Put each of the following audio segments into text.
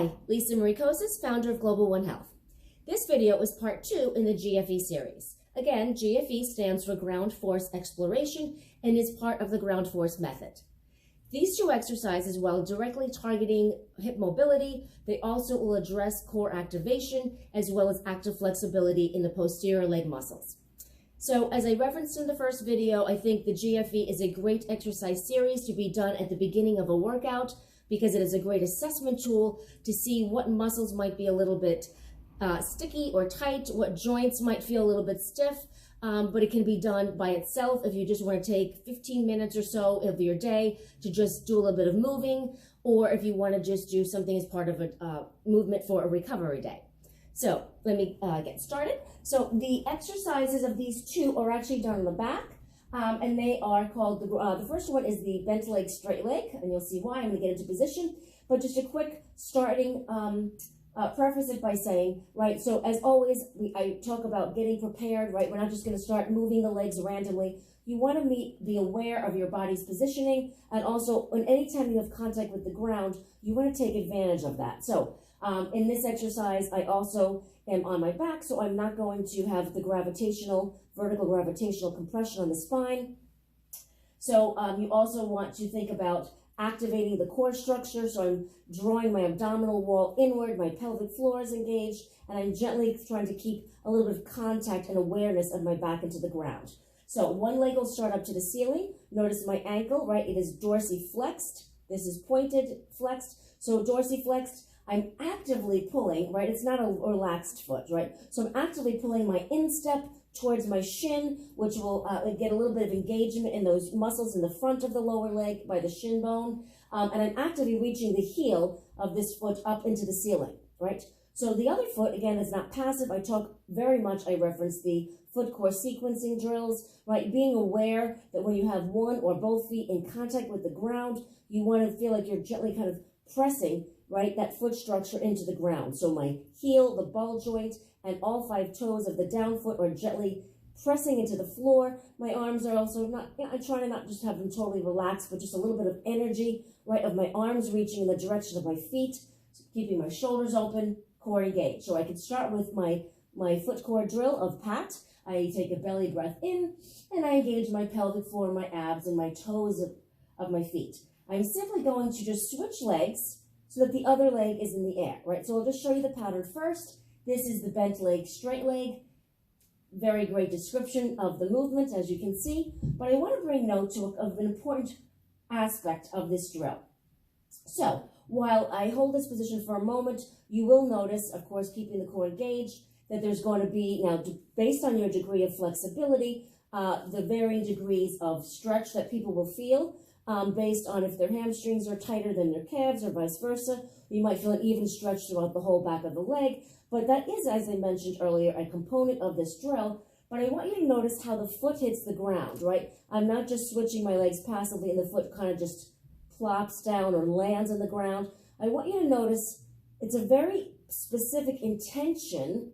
Hi, Lisa Marie Kosis, founder of Global One Health. This video is part 2 in the GFE series. Again, GFE stands for Ground Force Exploration and is part of the Ground Force Method. These 2 exercises, while directly targeting hip mobility, they also will address core activation as well as active flexibility in the posterior leg muscles. So as I referenced in the first video, I think the GFE is a great exercise series to be done at the beginning of a workout because it is a great assessment tool to see what muscles might be a little bit sticky or tight, what joints might feel a little bit stiff, but it can be done by itself if you just want to take 15 minutes or so of your day to just do a little bit of moving, or if you want to just do something as part of a movement for a recovery day. So let me get started. So the exercises of these 2 are actually done on the back. And they are called, the first one is the bent leg, straight leg, and you'll see why. I'm going to get into position, but just a quick starting, preface it by saying, right, so as always, I talk about getting prepared, right? We're not just going to start moving the legs randomly. You want to be aware of your body's positioning, and also, anytime you have contact with the ground, you want to take advantage of that. So in this exercise, I also am on my back, so I'm not going to have the vertical gravitational compression on the spine. So you also want to think about activating the core structure. So I'm drawing my abdominal wall inward, my pelvic floor is engaged, and I'm gently trying to keep a little bit of contact and awareness of my back into the ground. So one leg will start up to the ceiling. Notice my ankle, right? It is dorsiflexed. This is pointed, flexed. So dorsiflexed, I'm actively pulling, right? It's not a relaxed foot, right? So I'm actively pulling my instep towards my shin, which will get a little bit of engagement in those muscles in the front of the lower leg by the shin bone. And I'm actively reaching the heel of this foot up into the ceiling, right? So the other foot, again, is not passive. I reference the foot core sequencing drills, right? Being aware that when you have one or both feet in contact with the ground, you want to feel like you're gently kind of pressing, right, that foot structure into the ground. So my heel, the ball joint, and all 5 toes of the down foot are gently pressing into the floor. My arms are also I'm trying to not just have them totally relaxed, but just a little bit of energy, right, of my arms reaching in the direction of my feet, so keeping my shoulders open, core engaged. So I can start with my foot core drill of pat. I take a belly breath in, and I engage my pelvic floor, my abs, and my toes of my feet. I'm simply going to just switch legs so that the other leg is in the air, right? So I'll just show you the pattern first. This is the bent leg, straight leg. Very great description of the movement, as you can see. But I want to bring note of an important aspect of this drill. So while I hold this position for a moment, you will notice, of course, keeping the core engaged, that there's going to be, now, based on your degree of flexibility, the varying degrees of stretch that people will feel. Based on if their hamstrings are tighter than their calves or vice versa. You might feel an even stretch throughout the whole back of the leg, but that is, as I mentioned earlier, a component of this drill. But I want you to notice how the foot hits the ground, right? I'm not just switching my legs passively and the foot kind of just plops down or lands on the ground. I want you to notice it's a very specific intention,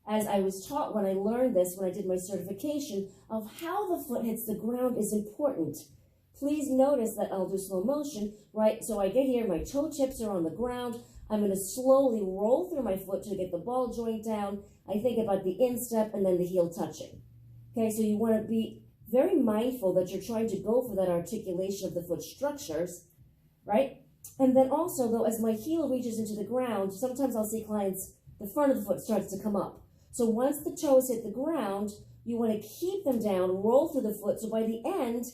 as I was taught when I learned this, when I did my certification, of how the foot hits the ground is important. Please notice that I'll do slow motion, right? So I get here, my toe tips are on the ground. I'm going to slowly roll through my foot to get the ball joint down. I think about the instep and then the heel touching. Okay, so you want to be very mindful that you're trying to go for that articulation of the foot structures, right? And then also, though, as my heel reaches into the ground, sometimes I'll see clients, the front of the foot starts to come up. So once the toes hit the ground, you want to keep them down, roll through the foot, so by the end,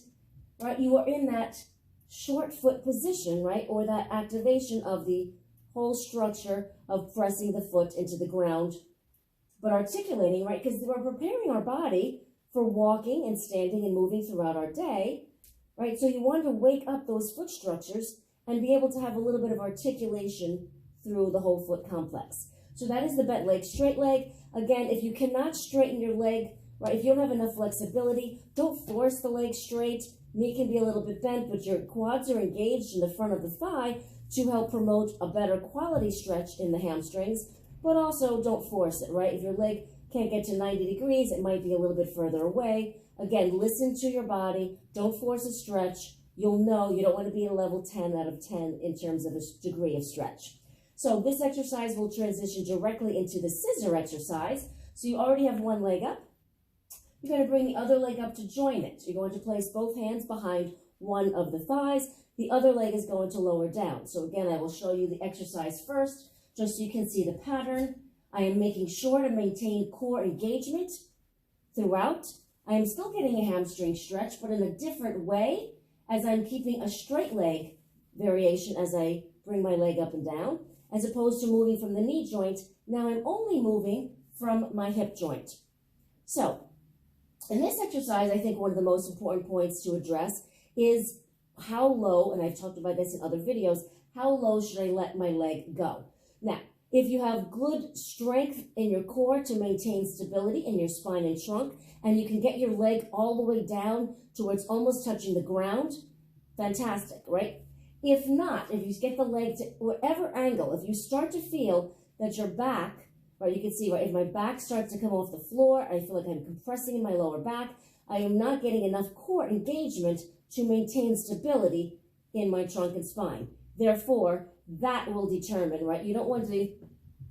right, you are in that short foot position, right, or that activation of the whole structure of pressing the foot into the ground, but articulating, right, because we're preparing our body for walking and standing and moving throughout our day, right, so you want to wake up those foot structures and be able to have a little bit of articulation through the whole foot complex. So that is the bent leg, straight leg. Again, if you cannot straighten your leg, right, if you don't have enough flexibility, don't force the leg straight. Knee can be a little bit bent, but your quads are engaged in the front of the thigh to help promote a better quality stretch in the hamstrings, but also don't force it, right? If your leg can't get to 90 degrees, it might be a little bit further away. Again, listen to your body. Don't force a stretch. You'll know you don't want to be at a level 10 out of 10 in terms of a degree of stretch. So this exercise will transition directly into the scissor exercise. So you already have one leg up. You're going to bring the other leg up to join it. You're going to place both hands behind one of the thighs. The other leg is going to lower down. So again, I will show you the exercise first, just so you can see the pattern. I am making sure to maintain core engagement throughout. I am still getting a hamstring stretch, but in a different way, as I'm keeping a straight leg variation as I bring my leg up and down, as opposed to moving from the knee joint. Now I'm only moving from my hip joint. So in this exercise, I think one of the most important points to address is how low, and I've talked about this in other videos, how low should I let my leg go? Now, if you have good strength in your core to maintain stability in your spine and trunk, and you can get your leg all the way down to where it's almost touching the ground, fantastic, right? If not, if you get the leg to whatever angle, if you start to feel that your back, right, you can see, right, if my back starts to come off the floor, I feel like I'm compressing in my lower back, I am not getting enough core engagement to maintain stability in my trunk and spine. Therefore, that will determine, right? You don't want the,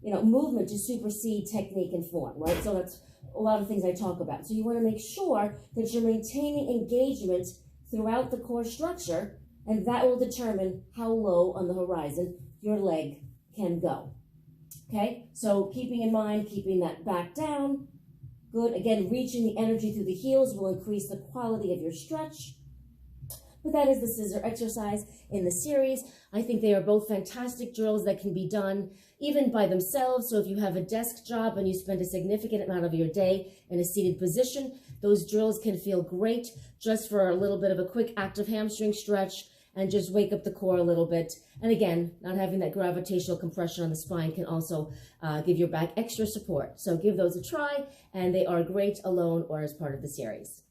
movement to supersede technique and form, right? So that's a lot of things I talk about. So you want to make sure that you're maintaining engagement throughout the core structure, and that will determine how low on the horizon your leg can go. Okay, so keeping in mind, keeping that back down. Good. Again, reaching the energy through the heels will increase the quality of your stretch. But that is the scissor exercise in the series. I think they are both fantastic drills that can be done even by themselves. So if you have a desk job and you spend a significant amount of your day in a seated position, those drills can feel great just for a little bit of a quick active hamstring stretch and just wake up the core a little bit. And again, not having that gravitational compression on the spine can also give your back extra support. So give those a try, and they are great alone or as part of the series.